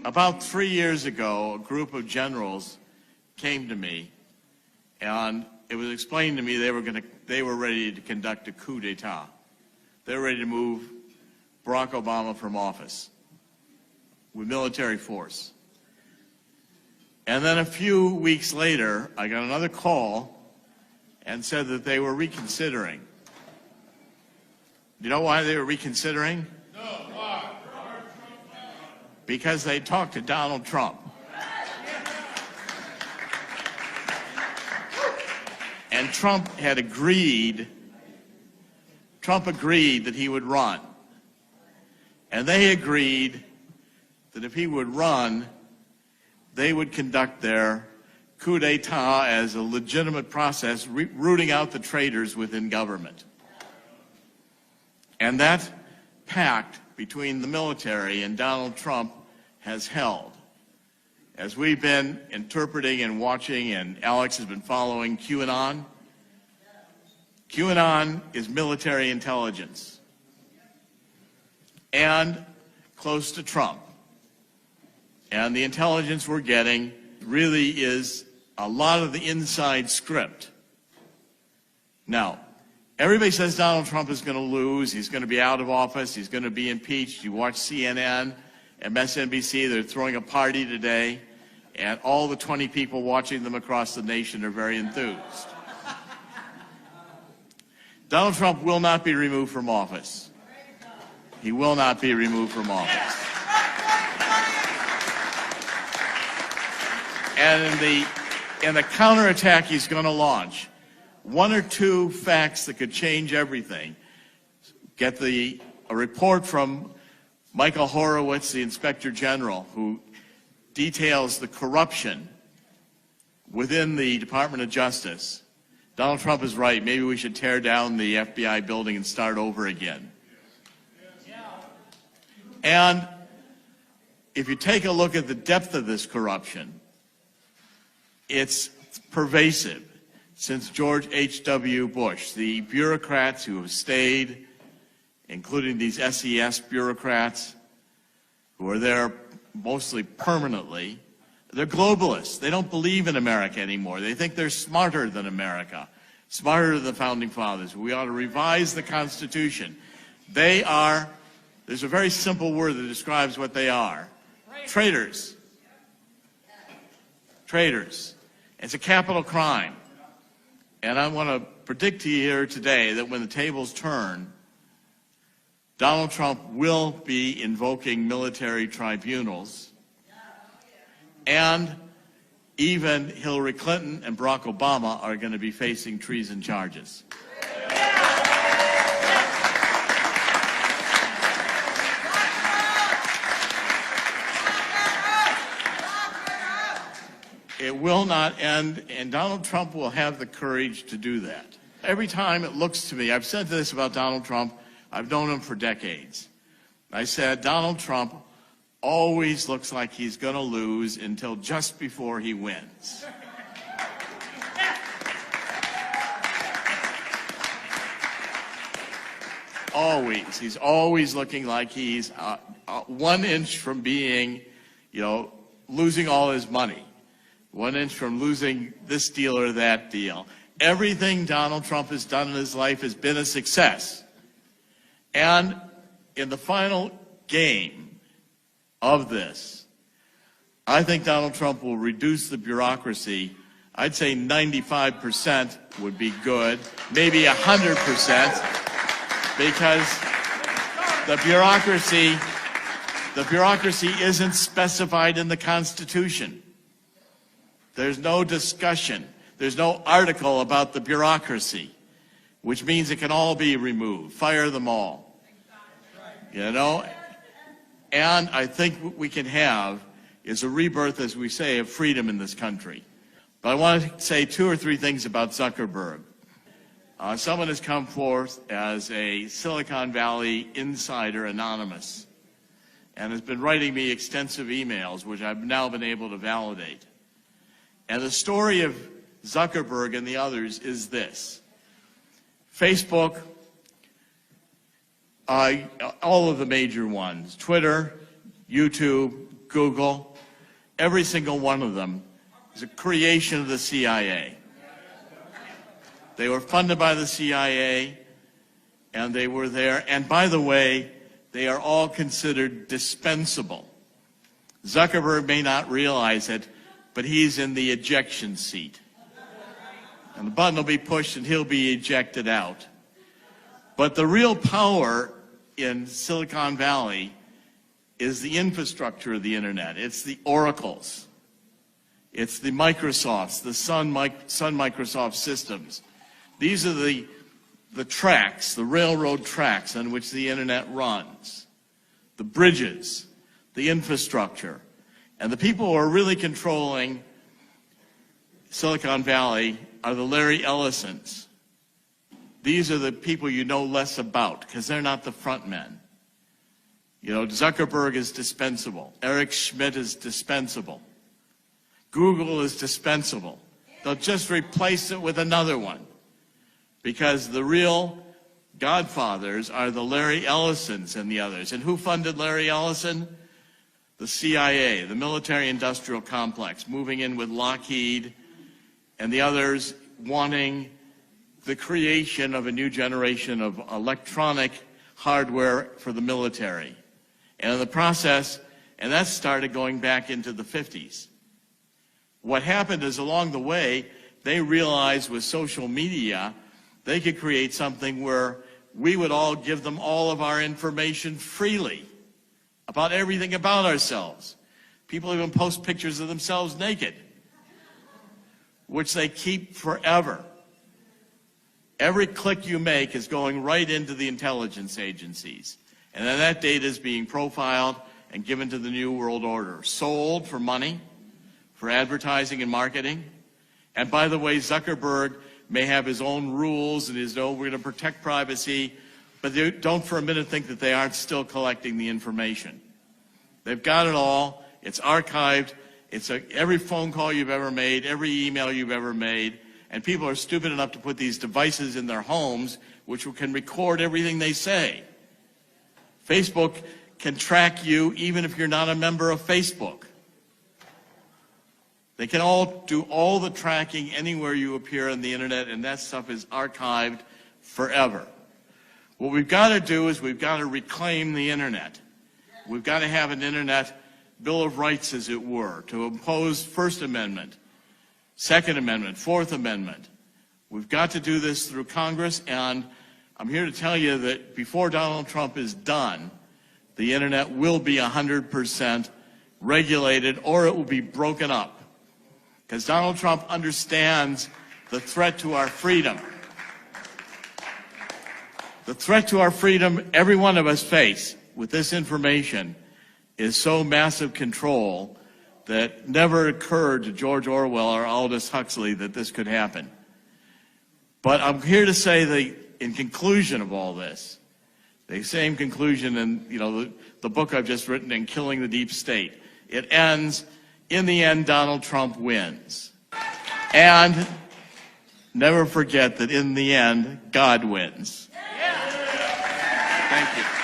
About 3 years ago, a group of generals came to me, and it was explained to me they were ready to conduct a coup d'etat. They were ready to move Barack Obama from office with military force. And then a few weeks later, I got another call and said that they were reconsidering. You know why they were reconsidering? No, why? Because they talked to Donald Trump. And Trump agreed that he would run. And they agreed that if he would run, they would conduct their coup d'etat as a legitimate process, rooting out the traitors within government. And that pact between the military and Donald Trump has held. As we've been interpreting and watching, and Alex has been following QAnon, QAnon is military intelligence and close to Trump. And the intelligence we're getting really is a lot of the inside script. Now, everybody says Donald Trump is going to lose, he's going to be out of office, he's going to be impeached. You watch CNN, MSNBC, they're throwing a party today, and all the 20 people watching them across the nation are very enthused. Donald Trump will not be removed from office. He will not be removed from office. And in the counterattack he's going to launch, one or two facts that could change everything. Get a report from Michael Horowitz, the Inspector General, who details the corruption within the Department of Justice. Donald Trump is right. Maybe we should tear down the FBI building and start over again. And if you take a look at the depth of this corruption, it's pervasive since George H.W. Bush. The bureaucrats who have stayed, including these SES bureaucrats who are there mostly permanently, they're globalists. They don't believe in America anymore. They think they're smarter than America, smarter than the Founding Fathers. We ought to revise the Constitution. They are, there's a very simple word that describes what they are. Traitors. Traitors. It's a capital crime. And I want to predict to you here today that when the tables turn, Donald Trump will be invoking military tribunals, and even Hillary Clinton and Barack Obama are going to be facing treason charges. It will not end, and Donald Trump will have the courage to do that. Every time it looks to me, I've said this about Donald Trump, I've known him for decades. I said, Donald Trump always looks like he's going to lose until just before he wins. Always. He's always looking like he's 1 inch from being, losing all his money. 1 inch from losing this deal or that deal. Everything Donald Trump has done in his life has been a success. And in the final game of this, I think Donald Trump will reduce the bureaucracy. I'd say 95% would be good, maybe 100%, because the bureaucracy isn't specified in the Constitution. There's no discussion. There's no article about the bureaucracy, which means it can all be removed. Fire them all. And I think what we can have is a rebirth, as we say, of freedom in this country. But I want to say 2 or 3 things about Zuckerberg. Someone has come forth as a Silicon Valley insider, anonymous, and has been writing me extensive emails, which I've now been able to validate. And the story of Zuckerberg and the others is this. Facebook, all of the major ones, Twitter, YouTube, Google, every single one of them is a creation of the CIA. They were funded by the CIA, and they were there. And by the way, they are all considered dispensable. Zuckerberg may not realize it, but he's in the ejection seat. And the button will be pushed and he'll be ejected out. But the real power in Silicon Valley is the infrastructure of the internet. It's the Oracles. It's the Microsofts, the Sun Microsoft systems. These are the tracks, the railroad tracks on which the internet runs, the bridges, the infrastructure. And the people who are really controlling Silicon Valley are the Larry Ellisons. These are the people you know less about because they're not the front men. You know, Zuckerberg is dispensable. Eric Schmidt is dispensable. Google is dispensable. They'll just replace it with another one because the real godfathers are the Larry Ellisons and the others. And who funded Larry Ellison? The CIA, the military-industrial complex, moving in with Lockheed and the others wanting the creation of a new generation of electronic hardware for the military. And in the process, and that started going back into the 50s. What happened is along the way, they realized with social media, they could create something where we would all give them all of our information freely about everything about ourselves. People even post pictures of themselves naked, which they keep forever. Every click you make is going right into the intelligence agencies. And then that data is being profiled and given to the New World Order, sold for money, for advertising and marketing. And by the way, Zuckerberg may have his own rules and his own, we're going to protect privacy, but don't for a minute think that they aren't still collecting the information. They've got it all. It's archived. It's every phone call you've ever made, every email you've ever made. And people are stupid enough to put these devices in their homes which can record everything they say. Facebook can track you even if you're not a member of Facebook. They can all do all the tracking anywhere you appear on the internet, and that stuff is archived forever. What we've got to do is we've got to reclaim the internet. We've got to have an internet Bill of Rights, as it were, to impose First Amendment, Second Amendment, Fourth Amendment. We've got to do this through Congress, and I'm here to tell you that before Donald Trump is done, the internet will be 100% regulated, or it will be broken up. Because Donald Trump understands the threat to our freedom. The threat to our freedom every one of us face with this information is so massive control that never occurred to George Orwell or Aldous Huxley that this could happen. But I'm here to say that in conclusion of all this, the same conclusion in the book I've just written in Killing the Deep State, it ends, in the end, Donald Trump wins. And never forget that in the end, God wins.